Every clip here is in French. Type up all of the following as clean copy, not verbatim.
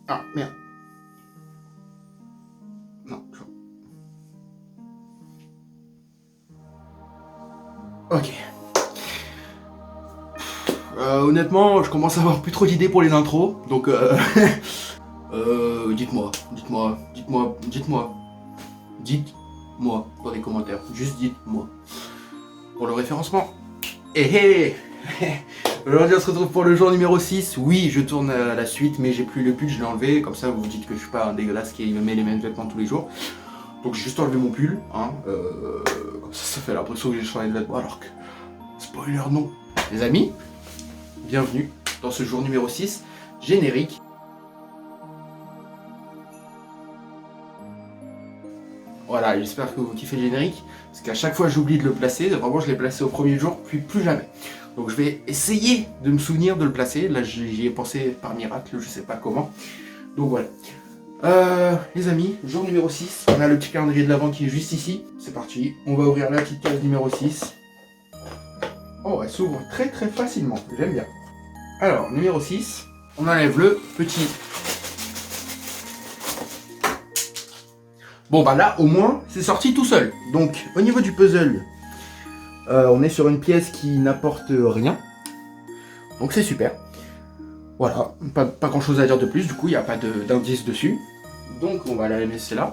Ah, merde. Non, ok. Honnêtement, je commence à avoir plus trop d'idées pour les intros, donc dites-moi dans les commentaires, juste dites-moi. Pour le référencement. Eh hey. Aujourd'hui on se retrouve pour le jour numéro 6. Oui, je tourne à la suite, mais j'ai plus le pull, je l'ai enlevé, comme ça vous vous dites que je suis pas un dégueulasse qui me met les mêmes vêtements tous les jours. Donc j'ai juste enlevé mon pull, hein, comme ça fait l'impression que j'ai changé de vêtements, alors que, spoiler non. Les amis, bienvenue dans ce jour numéro 6, générique. Voilà, j'espère que vous kiffez le générique, parce qu'à chaque fois j'oublie de le placer, vraiment je l'ai placé au premier jour, puis plus jamais. Donc je vais essayer de me souvenir de le placer, là j'y ai pensé par miracle, je sais pas comment. Donc voilà. Les amis, jour numéro 6, on a le petit calendrier de l'avant qui est juste ici, c'est parti, on va ouvrir la petite case numéro 6. Oh, elle s'ouvre très très facilement, j'aime bien. Alors, numéro 6, on enlève le petit. Bon bah là, au moins, c'est sorti tout seul. Donc, au niveau du puzzle, on est sur une pièce qui n'apporte rien. Donc c'est super. Voilà, pas grand chose à dire de plus, du coup, il n'y a pas d'indice dessus. Donc on va la laisser là.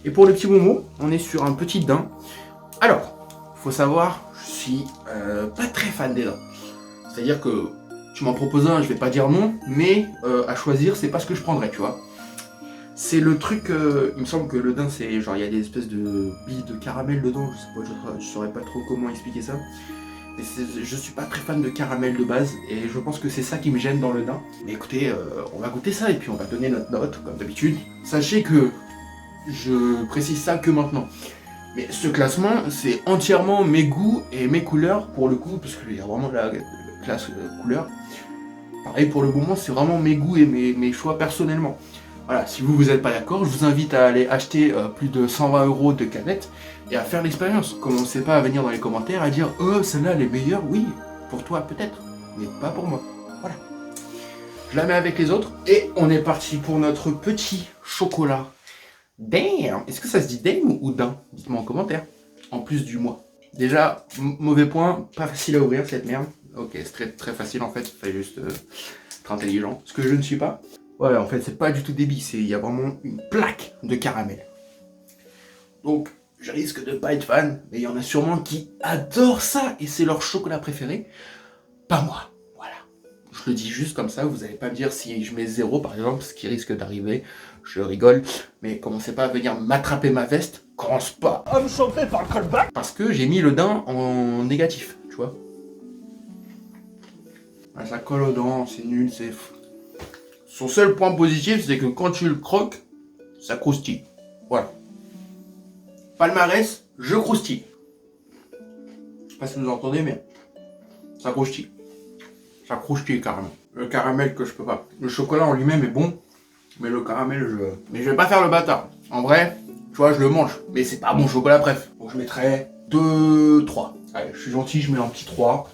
Et pour le petit bonbon, on est sur un petit daim. Alors, faut savoir, je suis pas très fan des daims. C'est-à-dire que tu m'en proposes un, je vais pas dire non, mais à choisir, c'est pas ce que je prendrais, tu vois. C'est le truc, il me semble que le daim, c'est genre, il y a des espèces de billes de caramel dedans, je saurais pas trop comment expliquer ça. Mais je suis pas très fan de caramel de base, et je pense que c'est ça qui me gêne dans le daim. Mais écoutez, on va goûter ça, et puis on va donner notre note, comme d'habitude. Sachez que je précise ça que maintenant. Mais ce classement, c'est entièrement mes goûts et mes couleurs, pour le coup, parce qu'il y a vraiment la classe couleur. Pareil pour le moment, c'est vraiment mes goûts et mes choix personnellement. Voilà, si vous n'êtes pas d'accord, je vous invite à aller acheter plus de 120 € de canettes et à faire l'expérience. Commencez pas à venir dans les commentaires à dire « Oh, celle-là, elle est meilleure. » Oui, pour toi peut-être, mais pas pour moi. Voilà. Je la mets avec les autres et on est parti pour notre petit chocolat. Damn! Est-ce que ça se dit damn ou daim? Dites-moi en commentaire. En plus du mois. Déjà, mauvais point, pas facile à ouvrir cette merde. Ok, c'est très, très facile en fait, il fallait juste être intelligent. Ce que je ne suis pas. Ouais, en fait, c'est pas du tout des billes, il y a vraiment une plaque de caramel. Donc, je risque de pas être fan, mais il y en a sûrement qui adorent ça et c'est leur chocolat préféré. Pas moi, voilà. Je le dis juste comme ça, vous n'allez pas me dire si je mets 0 par exemple, ce qui risque d'arriver. Je rigole, mais commencez pas à venir m'attraper ma veste, commence pas à me chauffer par le callback. Parce que j'ai mis le daim en négatif, tu vois. Ah, ça colle aux dents, c'est nul, c'est... Son seul point positif, c'est que quand tu le croques, ça croustille. Voilà. Palmarès, je croustille. Je sais pas si vous entendez, mais ça croustille. Ça croustille carrément. Le caramel que je peux pas. Le chocolat en lui-même est bon, mais le caramel, Mais je vais pas faire le bâtard. En vrai, tu vois, je le mange, mais c'est pas mon chocolat bref. Donc je mettrais 2, 3. Allez, je suis gentil, je mets un petit 3.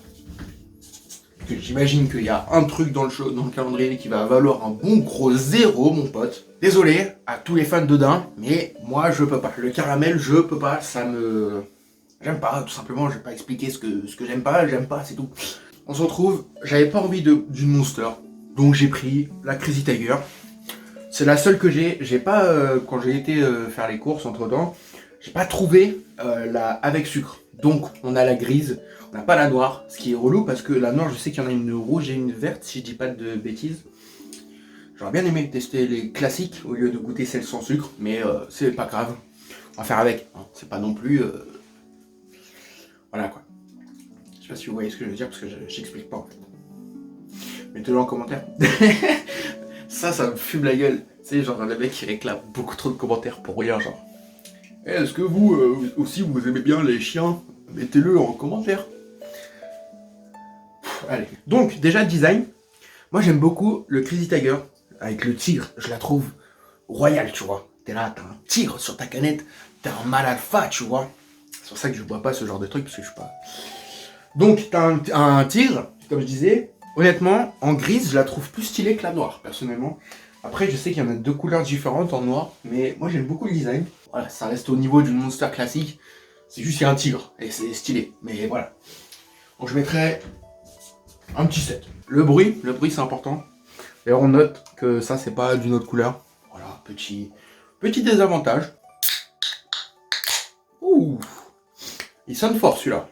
J'imagine qu'il y a un truc dans le calendrier qui va valoir un bon gros 0, mon pote. Désolé à tous les fans de daim, mais moi je peux pas. Le caramel, je peux pas, ça me... J'aime pas, tout simplement, je vais pas expliquer ce que j'aime pas, c'est tout. On se retrouve, j'avais pas envie d'une Monster, donc j'ai pris la Crazy Tiger. C'est la seule que j'ai pas, quand j'ai été faire les courses entre temps, j'ai pas trouvé la avec sucre. Donc on a la grise, on n'a pas la noire, ce qui est relou parce que la noire, je sais qu'il y en a une rouge et une verte, si je dis pas de bêtises. J'aurais bien aimé tester les classiques au lieu de goûter celles sans sucre, mais c'est pas grave. On va faire avec, hein. C'est pas non plus... Voilà quoi. Je sais pas si vous voyez ce que je veux dire parce que j'explique pas en fait. Mettez-le en commentaire. ça me fume la gueule. Tu sais, genre le mec qui réclame beaucoup trop de commentaires pour rien, genre. Est-ce que vous aussi vous aimez bien les chiens? Mettez-le en commentaire. Allez. Donc, déjà, design. Moi, j'aime beaucoup le Crazy Tiger avec le tigre. Je la trouve royale, tu vois. T'es là, t'as un tigre sur ta canette. T'es un mal alpha, tu vois. C'est pour ça que je bois pas ce genre de truc, parce que je suis pas... Donc, t'as un tigre, comme je disais. Honnêtement, en grise, je la trouve plus stylée que la noire, personnellement. Après, je sais qu'il y en a deux couleurs différentes en noir, mais moi j'aime beaucoup le design. Voilà, ça reste au niveau d'une Monster classique. C'est juste qu'il y a un tigre, et c'est stylé, mais voilà. Donc je mettrais un petit 7. Le bruit c'est important. D'ailleurs on note que ça c'est pas d'une autre couleur. Voilà, petit désavantage. Ouh, il sonne fort celui-là.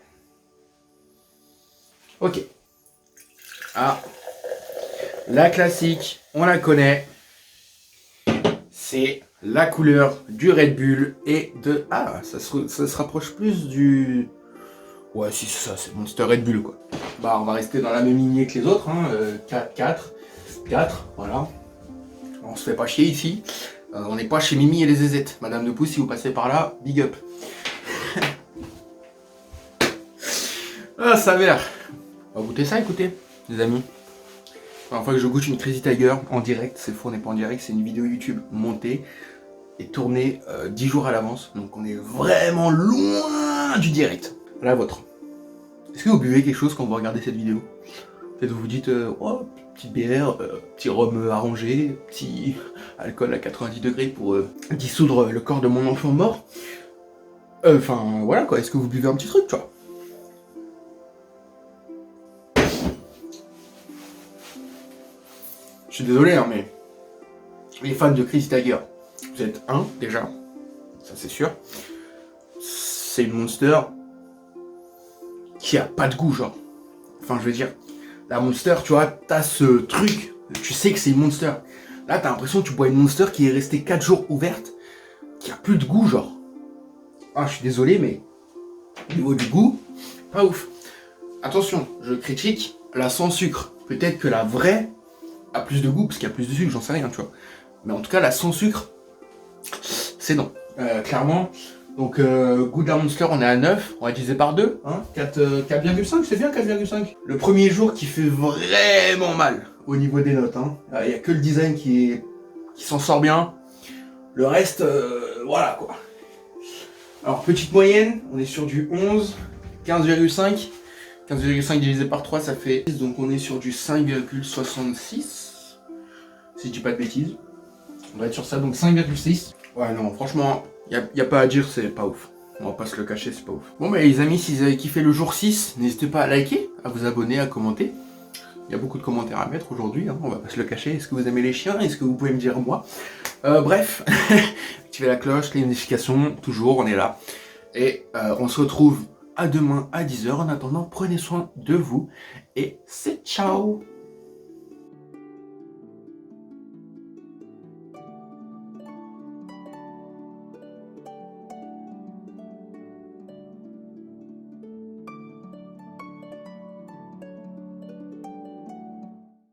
Ok. Ah, la classique, on la connaît. C'est la couleur du Red Bull et de... Ah, ça se rapproche plus du... Ouais, si c'est ça, c'est Monster Red Bull, quoi. Bah, on va rester dans la même lignée que les autres, hein. 4, 4, 4, voilà. On se fait pas chier ici. On n'est pas chez Mimi et les Zézettes. Madame de Pouce, si vous passez par là, big up. Ah, ça mère. On va goûter ça, écoutez, les amis. La première fois que je goûte une Crazy Tiger en direct, c'est faux, on n'est pas en direct, c'est une vidéo YouTube montée et tournée 10 jours à l'avance. Donc on est vraiment loin du direct. La vôtre. Est-ce que vous buvez quelque chose quand vous regardez cette vidéo? Peut-être vous vous dites, oh, petite bière, petit rhum arrangé, petit alcool à 90 degrés pour dissoudre le corps de mon enfant mort. Enfin, voilà quoi, est-ce que vous buvez un petit truc, tu vois? Je suis désolé, hein, mais les fans de Crazy Tiger, vous êtes un déjà, ça c'est sûr. C'est une Monster qui a pas de goût, genre. Enfin, je veux dire, la Monster, tu vois, t'as ce truc, tu sais que c'est une Monster. Là, t'as l'impression que tu bois une Monster qui est restée 4 jours ouverte, qui a plus de goût, genre. Ah, je suis désolé, mais au niveau du goût, pas ouf. Attention, je critique la sans sucre. Peut-être que la vraie a plus de goût, parce qu'il y a plus de sucre, j'en sais rien, tu vois. Mais en tout cas, la sans sucre, c'est non. Clairement. Donc, goût de la Monster, on est à 9, on va diviser par 2. Hein, 4,5, c'est bien 4,5. Le premier jour qui fait vraiment mal au niveau des notes. Hein. Il n'y a que le design qui s'en sort bien. Le reste, voilà quoi. Alors, petite moyenne, on est sur du 11, 15,5. 15,5 divisé par 3, ça fait 10. Donc, on est sur du 5,66. Si je dis pas de bêtises. On va être sur ça, donc 5,6. Ouais, non, franchement, y a pas à dire, c'est pas ouf. On va pas se le cacher, c'est pas ouf. Bon, bah, les amis, si vous avez kiffé le jour 6, n'hésitez pas à liker, à vous abonner, à commenter. Il y a beaucoup de commentaires à mettre aujourd'hui, hein, on va pas se le cacher. Est-ce que vous aimez les chiens? Est-ce que vous pouvez me dire moi? Bref, activez la cloche, les notifications, toujours, on est là. Et on se retrouve à demain à 10h. En attendant, prenez soin de vous et c'est ciao!